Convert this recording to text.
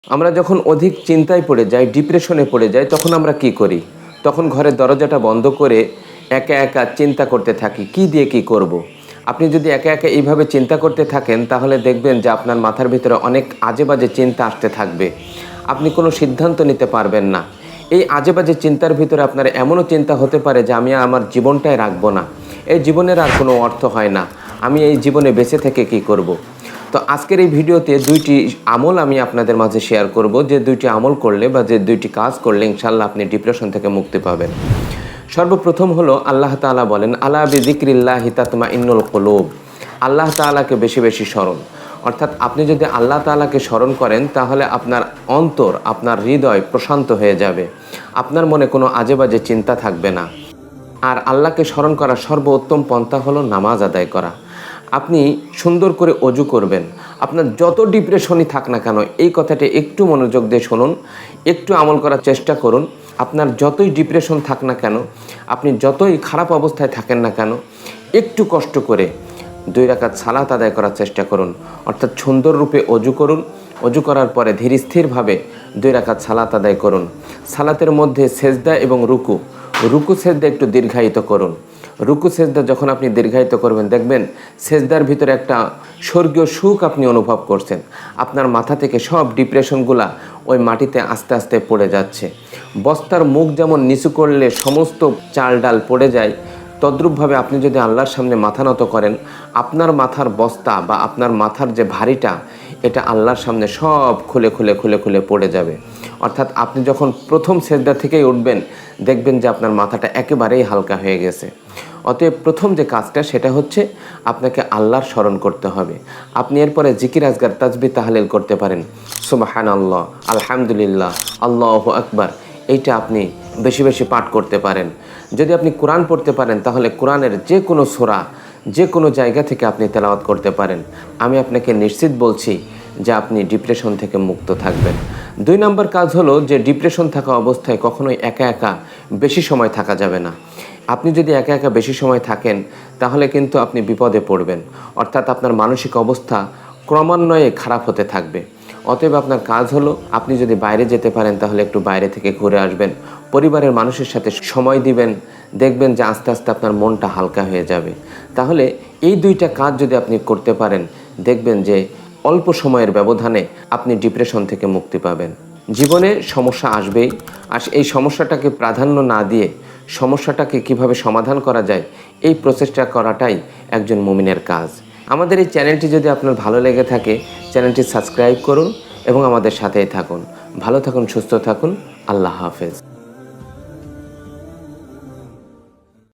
আমরা যখন অধিক চিন্তায় পড়ে যাই, ডিপ্রেশনে পড়ে যাই, তখন আমরা কি করি? তখন ঘরের দরজাটা বন্ধ করে একা একা চিন্তা করতে থাকি, কি দিয়ে কি করব। আপনি যদি একা একা এইভাবে চিন্তা করতে থাকেন, তাহলে দেখবেন যে আপনার মাথার ভিতরে অনেক আজে বাজে চিন্তা আসতে থাকবে। আপনি কোনো সিদ্ধান্ত নিতে পারবেন না। এই আজে বাজে চিন্তার ভিতরে আপনার এমনও চিন্তা হতে পারে যে আমি আমার জীবনটাই রাখবো না, এই জীবনের আর কোনো অর্থ হয় না, আমি এই জীবনে বেঁচে থেকে কি করব। তো আজকের এই ভিডিওতে দুইটি আমল আমি আপনাদের মাঝে শেয়ার করব, যে দুইটি আমল করলে বা যে দুইটি কাজ করলে ইনশাআল্লাহ আপনি ডিপ্রেশন থেকে মুক্তি পাবেন। সর্বপ্রথম হলো, আল্লাহ তাআলা বলেন, আলা বিযিকরিল্লাহি তাতমাইন্নুল কুলুব। আল্লাহ তাআলাকে বেশি বেশি স্মরণ, অর্থাৎ আপনি যদি আল্লাহ তাআলাকে স্মরণ করেন, তাহলে আপনার অন্তর, আপনার হৃদয় প্রশান্ত হয়ে যাবে, আপনার মনে কোনো আজে বাজে চিন্তা থাকবে না। আর আল্লাহকে স্মরণ করার সর্বোত্তম পন্থা হলো নামাজ আদায় করা। আপনি সুন্দর করে অজু করবেন। আপনার যত ডিপ্রেশনই থাক না কেন, এই কথাটি একটু মনোযোগ দিয়ে শুনুন, একটু আমল করার চেষ্টা করুন। আপনার যতই ডিপ্রেশন থাক না কেন, আপনি যতই খারাপ অবস্থায় থাকেন না কেন, একটু কষ্ট করে 2 রাকাত সালাত আদায় করার চেষ্টা করুন। অর্থাৎ সুন্দর রূপে অজু করুন। অজু করার পরে ধীর স্থিরভাবে 2 রাকাত সালাত আদায় করুন। সালাতের মধ্যে সেজদা এবং রুকু সেজদা একটু দীর্ঘায়িত করুন। রুকু সেজদা যখন আপনি দীর্ঘায়িত করবেন, দেখবেন সেজদার ভিতরে একটা স্বর্গীয় সুখ আপনি অনুভব করছেন। আপনার মাথা থেকে সব ডিপ্রেশনগুলা ওই মাটিতে আস্তে আস্তে পড়ে যাচ্ছে। বস্তার মুখ যেমন নিচু করলে সমস্ত চাল ডাল পড়ে যায়, তদ্রূপভাবে আপনি যদি আল্লাহর সামনে মাথা নত করেন, আপনার মাথার বস্তা বা আপনার মাথার যে ভারীটা, এটা আল্লাহর সামনে সব খুলে খুলে খুলে খুলে পড়ে যাবে। অর্থাৎ আপনি যখন প্রথম সেজদা থেকেই উঠবেন, দেখবেন যে আপনার মাথাটা একেবারেই হালকা হয়ে গেছে। অতএব প্রথম যে কাজটা, সেটা হচ্ছে আপনাকে আল্লাহর স্মরণ করতে হবে। আপনি এরপরে জিকির আজগার তাসবিহ তাহলিল করতে পারেন। সুবহানাল্লাহ, আলহামদুলিল্লাহ, আল্লাহু আকবার, এইটা আপনি বেশি বেশি পাঠ করতে পারেন। যদি আপনি কোরআন পড়তে পারেন, তাহলে কোরআনের যে কোনো সূরা, যে কোনো জায়গা থেকে আপনি তেলাওয়াত করতে পারেন। আমি আপনাকে নিশ্চিত বলছি যে আপনি ডিপ্রেশন থেকে মুক্ত থাকবেন। 2 নম্বর কাজ হলো যে ডিপ্রেশন থাকা অবস্থায় কখনোই একা একা বেশি সময় থাকা যাবে না। আপনি যদি একা একা বেশি সময় থাকেন, তাহলে কিন্তু আপনি বিপদে পড়বেন। অর্থাৎ আপনার মানসিক অবস্থা ক্রমান্বয়ে খারাপ হতে থাকবে। অতএব আপনার কাজ হলো, আপনি যদি বাইরে যেতে পারেন, তাহলে একটু বাইরে থেকে ঘুরে আসবেন, পরিবারের মানুষের সাথে সময় দিবেন। দেখবেন যে আস্তে আস্তে আপনার মনটা হালকা হয়ে যাবে। তাহলে এই 2টা কাজ যদি আপনি করতে পারেন, দেখবেন যে অল্প সময়ের ব্যবধানে আপনি ডিপ্রেশন থেকে মুক্তি পাবেন। জীবনে সমস্যা আসবেই, আর এই সমস্যাটাকে প্রাধান্য না দিয়ে সমস্যাটাকে কিভাবে সমাধান করা যায়, এই প্রচেষ্টা করাটাই একজন মুমিনের কাজ। আমাদের এই চ্যানেলটি যদি আপনার ভালো লেগে থাকে, চ্যানেলটি সাবস্ক্রাইব করুন এবং আমাদের সাথেই থাকুন। ভালো থাকুন, সুস্থ থাকুন। আল্লাহ হাফেজ।